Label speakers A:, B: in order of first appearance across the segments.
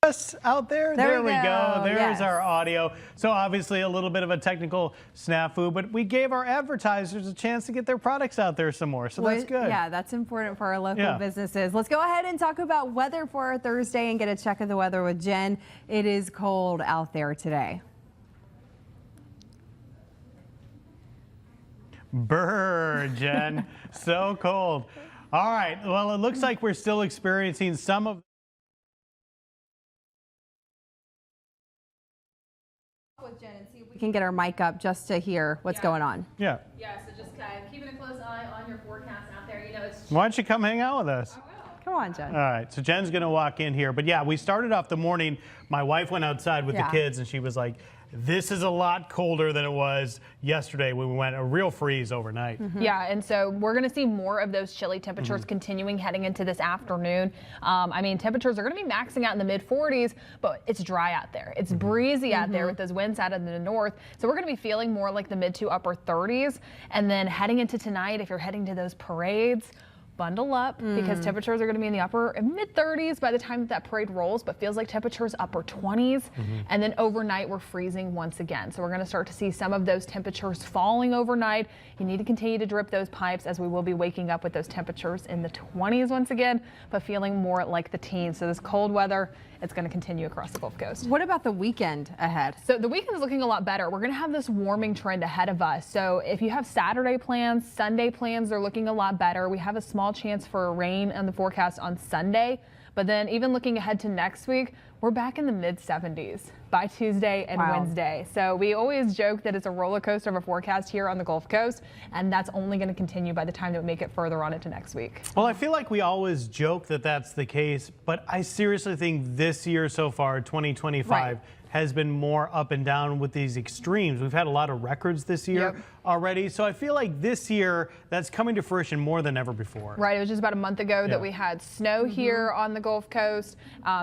A: us out there? There we go. There's
B: yes.
A: our audio. So obviously a little bit of a technical snafu, but we gave our advertisers a chance to get their products out there some more. So that's good.
B: Yeah, that's important for our local businesses. Let's go ahead and talk about weather for our Thursday and get a check of the weather with Jen. It is cold out there today.
A: Brr, Jen. So cold. All right. Well, it looks like we're still experiencing some of
B: with Jen and see if we can get our mic up just to hear what's going on.
A: Yeah.
C: Yeah, so just keeping a close eye on your forecast out there. You know, it's
A: Why don't you come hang out with us?
B: Come on, Jen.
A: All right, so Jen's going to walk in here. But yeah, we started off the morning. My wife went outside with the kids and she was like, this is a lot colder than it was yesterday when we went a real freeze overnight.
C: Yeah, and so we're going to see more of those chilly temperatures continuing heading into this afternoon. I mean, temperatures are going to be maxing out in the mid 40s, but it's dry out there. It's breezy out there with those winds out of the north. So we're going to be feeling more like the mid to upper 30s. And then heading into tonight, if you're heading to those parades, bundle up because temperatures are going to be in the upper and mid 30s by the time that parade rolls, but feels like temperatures upper 20s. And then overnight we're freezing once again. So we're going to start to see some of those temperatures falling overnight. You need to continue to drip those pipes as we will be waking up with those temperatures in the 20s once again, but feeling more like the teens. So this cold weather, it's going to continue across the Gulf Coast.
B: What about the weekend ahead?
C: So the weekend is looking a lot better. We're going to have this warming trend ahead of us. So if you have Saturday plans, Sunday plans, they're looking a lot better. We have a small chance for rain on the forecast on Sunday. But then even looking ahead to next week, we're back in the mid 70s by Tuesday and Wednesday. So we always joke that it's a roller coaster of a forecast here on the Gulf Coast, and that's only going to continue by the time that we make it further on into next week.
A: Well, I feel like we always joke that that's the case, but I seriously think this year so far, 2025, has been more up and down with these extremes. We've had a lot of records this year already, so I feel like this year that's coming to fruition more than ever before.
C: Right, it was just about a month ago that we had snow here on the Gulf Coast,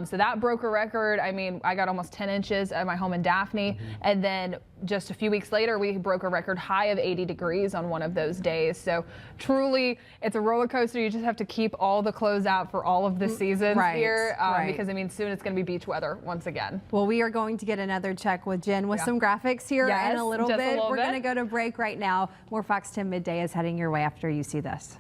C: so that broke a record. I mean, I got almost 10 inches at my home in Daphne, and then just a few weeks later, we broke a record high of 80 degrees on one of those days. So truly, it's a roller coaster. You just have to keep all the clothes out for all of the seasons here, because I mean, soon it's going to be beach weather once again.
B: Well, we are going to get another check with Jen with some graphics here in a little bit. We're going to go to break right now. More Fox 10 Midday is heading your way after you see this.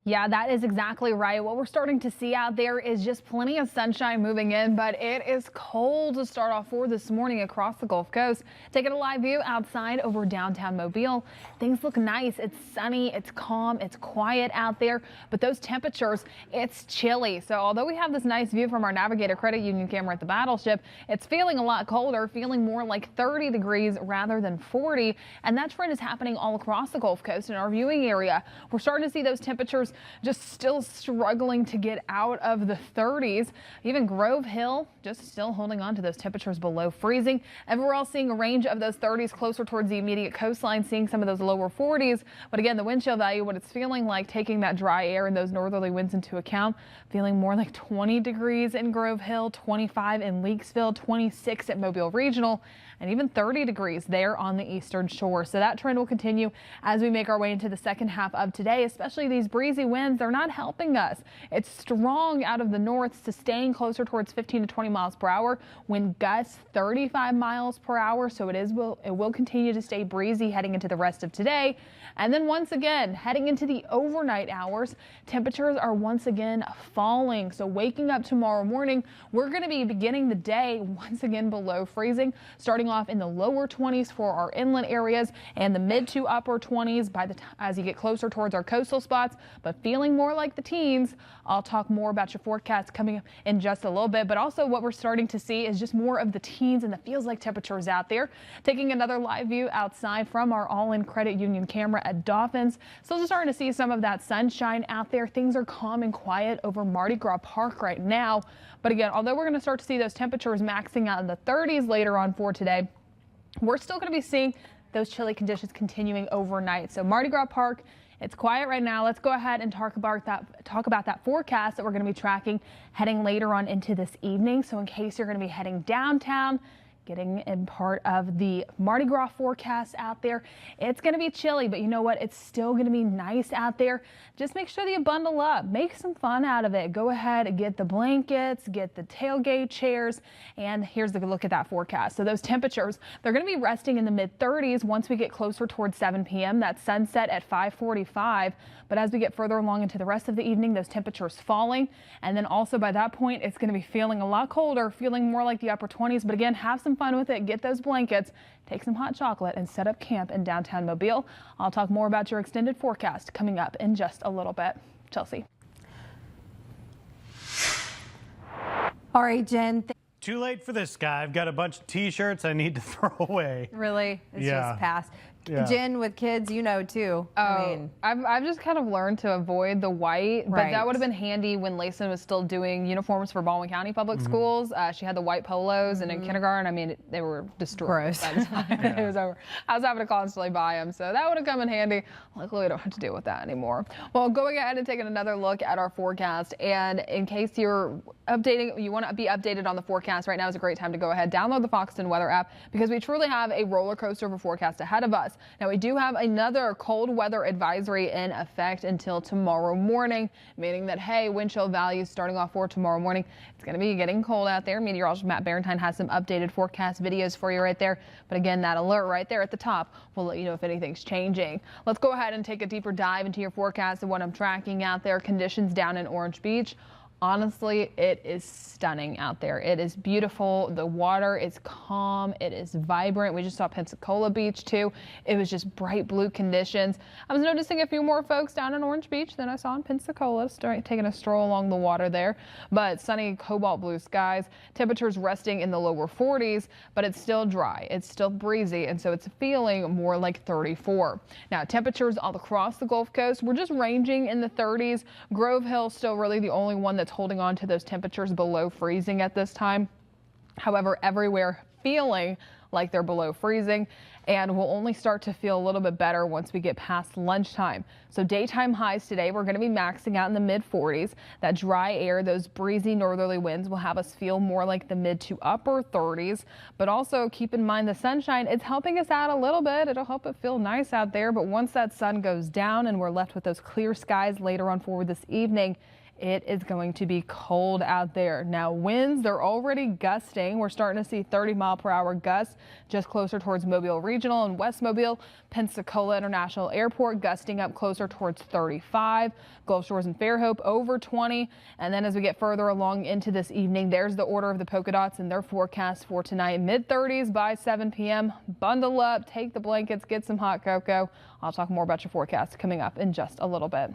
C: Yeah, that is exactly right. What we're starting to see out there is just plenty of sunshine moving in, but it is cold to start off for this morning across the Gulf Coast. Taking a live view outside over downtown Mobile. Things look nice. It's sunny, it's calm, it's quiet out there, but those temperatures, it's chilly. So although we have this nice view from our Navigator Credit Union camera at the battleship, it's feeling a lot colder, feeling more like 30 degrees rather than 40. And that trend is happening all across the Gulf Coast in our viewing area. We're starting to see those temperatures just still struggling to get out of the 30s. Even Grove Hill just still holding on to those temperatures below freezing. And we're all seeing a range of those 30s closer towards the immediate coastline, seeing some of those lower 40s. But again, the wind chill value, what it's feeling like, taking that dry air and those northerly winds into account, feeling more like 20 degrees in Grove Hill, 25 in Leakesville, 26 at Mobile Regional, and even 30 degrees there on the eastern shore. So that trend will continue as we make our way into the second half of today, especially these breezy winds. They're not helping us. It's strong out of the north, staying closer towards 15 to 20 miles per hour. Wind gusts 35 miles per hour. So it will continue to stay breezy heading into the rest of today. And then once again, heading into the overnight hours, temperatures are once again falling. So waking up tomorrow morning, we're going to be beginning the day once again below freezing, starting off in the lower 20s for our inland areas and the mid to upper 20s as you get closer towards our coastal spots, but feeling more like the teens. I'll talk more about your forecast coming up in just a little bit, but also what we're starting to see is just more of the teens and the feels like temperatures out there. Taking another live view outside from our All-In Credit Union camera at Dolphins. Still just starting to see some of that sunshine out there. Things are calm and quiet over Mardi Gras Park right now. But again, although we're going to start to see those temperatures maxing out in the 30s later on for today, we're still going to be seeing those chilly conditions continuing overnight. So Mardi Gras Park, it's quiet right now. Let's go ahead and talk about that forecast that we're going to be tracking heading later on into this evening. So in case you're going to be heading downtown, getting in part of the Mardi Gras forecast out there. It's going to be chilly, but you know what? It's still going to be nice out there. Just make sure that you bundle up. Make some fun out of it. Go ahead and get the blankets, get the tailgate chairs, and here's a look at that forecast. So those temperatures, they're going to be resting in the mid-30s once we get closer towards 7 p.m. That's sunset at 5:45. But as we get further along into the rest of the evening, those temperatures falling. And then also by that point, it's going to be feeling a lot colder, feeling more like the upper 20s. But again, have some fun with it. Get those blankets, take some hot chocolate, and set up camp in downtown Mobile. I'll talk more about your extended forecast coming up in just a little bit. Chelsea.
B: All right, Jen.
A: Too late for this guy. I've got a bunch of T-shirts I need to throw away.
B: Really? It's
A: Yeah.
B: just past.
A: Yeah.
B: Jen, with kids, you know, too.
C: I've just kind of learned to avoid the white, but
B: Right.
C: that would have been handy when Layson was still doing uniforms for Baldwin County Public Schools. She had the white polos, and in kindergarten, I mean, they were destroyed.
B: Gross.
C: By the time it was over. I was having to constantly buy them, so that would have come in handy. Luckily, we don't have to deal with that anymore. Well, going ahead and taking another look at our forecast, and in case you're updating, you want to be updated on the forecast, right now is a great time to go ahead, download the Foxton Weather app, because we truly have a roller coaster of a forecast ahead of us. Now, we do have another cold weather advisory in effect until tomorrow morning, meaning that, hey, wind chill values starting off for tomorrow morning. It's going to be getting cold out there. Meteorologist Matt Barentine has some updated forecast videos for you right there. But again, that alert right there at the top will let you know if anything's changing. Let's go ahead and take a deeper dive into your forecast and what I'm tracking out there. Conditions down in Orange Beach. Honestly, it is stunning out there. It is beautiful. The water is calm. It is vibrant. We just saw Pensacola Beach too. It was just bright blue conditions. I was noticing a few more folks down in Orange Beach than I saw in Pensacola, taking a stroll along the water there. But sunny cobalt blue skies, temperatures resting in the lower 40s, but it's still dry. It's still breezy, and so it's feeling more like 34. Now, temperatures all across the Gulf Coast, we're just ranging in the 30s. Grove Hill still really the only one that's holding on to those temperatures below freezing at this time. However, everywhere feeling like they're below freezing, and we'll only start to feel a little bit better once we get past lunchtime. So daytime highs today, we're going to be maxing out in the mid 40s. That dry air, those breezy northerly winds will have us feel more like the mid to upper 30s. But also keep in mind the sunshine, it's helping us out a little bit. It'll help it feel nice out there. But once that sun goes down and we're left with those clear skies later on forward this evening, it is going to be cold out there. Now, winds, they're already gusting. We're starting to see 30-mile-per-hour gusts just closer towards Mobile Regional and West Mobile. Pensacola International Airport gusting up closer towards 35. Gulf Shores and Fairhope over 20. And then as we get further along into this evening, there's the order of the polka dots and their forecast for tonight. Mid-30s by 7 p.m. Bundle up, take the blankets, get some hot cocoa. I'll talk more about your forecast coming up in just a little bit.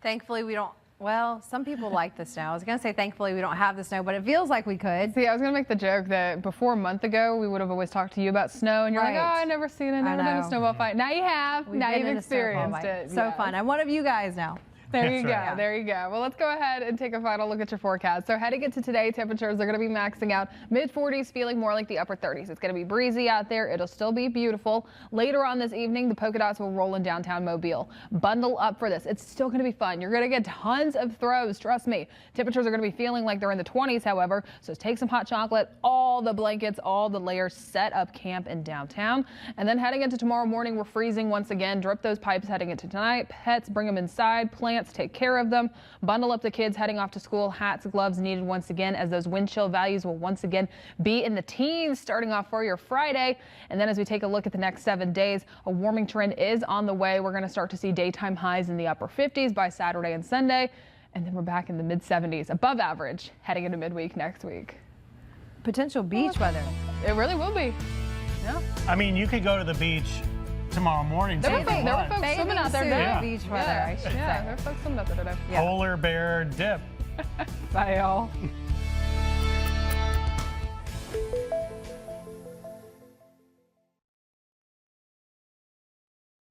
B: Thankfully, we don't. Well, some people like the snow. I was going to say thankfully we don't have the snow, but it feels like we could.
C: See, I was going to make the joke that before a month ago, we would have always talked to you about snow, and you're like, oh, I've never seen it, never done a snowball fight. Now you have. Now you've experienced it.
B: So fun. I'm one of you guys now.
C: There you go. There you go. Well, let's go ahead and take a final look at your forecast. So heading into today, temperatures are going to be maxing out mid-40s, feeling more like the upper 30s. It's going to be breezy out there. It'll still be beautiful. Later on this evening, the polka dots will roll in downtown Mobile. Bundle up for this. It's still going to be fun. You're going to get tons of throws. Trust me. Temperatures are going to be feeling like they're in the 20s, however. So take some hot chocolate, all the blankets, all the layers, set up camp in downtown. And then heading into tomorrow morning, we're freezing once again. Drip those pipes heading into tonight. Pets, bring them inside. Plants, take care of them. Bundle up the kids heading off to school. Hats, gloves needed once again, as those wind chill values will once again be in the teens starting off for your Friday. And then as we take a look at the next 7 days, a warming trend is on the way. We're going to start to see daytime highs in the upper 50s by Saturday and Sunday. And then we're back in the mid 70s, above average, heading into midweek next week.
B: Potential beach weather.
C: It really will be. Yeah.
A: I mean, you could go to the beach tomorrow morning.
C: There were folks swimming out there today.
B: Beach weather, I should say.
C: There were folks swimming out there today.
A: Polar bear dip.
C: Bye, y'all.